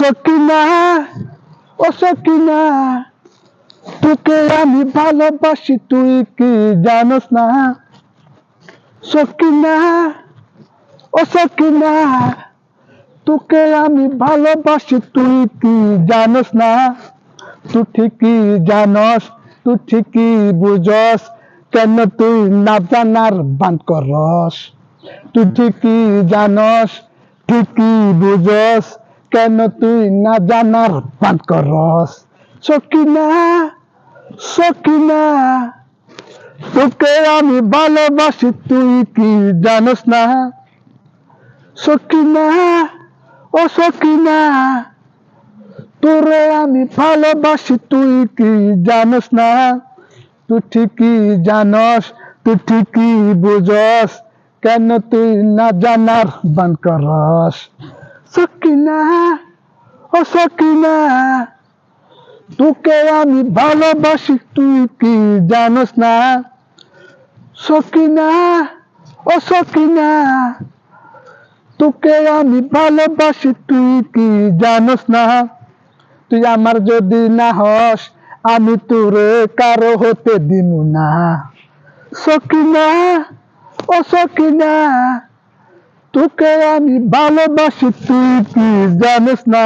সকিনা, ও সকিনা, তোকে আমি ভালোবাসি তুই কি জানোস না? সকিনা, ও সকিনা, তোকে আমি ভালোবাসি তুই কি জানোস না? তুই ঠিকই জানস, তুই ঠিকই বুঝস, কেন তুই না জানার বান করস? তুই ঠিকই জানস, ঠিকই বুঝস, কেন তুই না জানার বান করস? সকিনা, সকিনা, তোকে আমি ভালোবাসি তুই কি জানোস না? সকিনা, ও সকিনা, তোরে আমি ভালোবাসি তুই কি জানোস না? তুই ঠিকই জানস, তুই ঠিকই বুঝস, কেন তুই না জানার বান করস? সকিনা, ও সকিনা, তোকে আমি ভালোবাসি তুই কি জানোস না? সকিনা, ও সকিনা, তোকে আমি ভালোবাসি তুই কি জানোস না? তুই আমার যদি না হস, আমি তোরে কারো হতে দিমু না। সকিনা, ও সকিনা, তোকে আমি ভালোবাসি তুই কি জানিস না?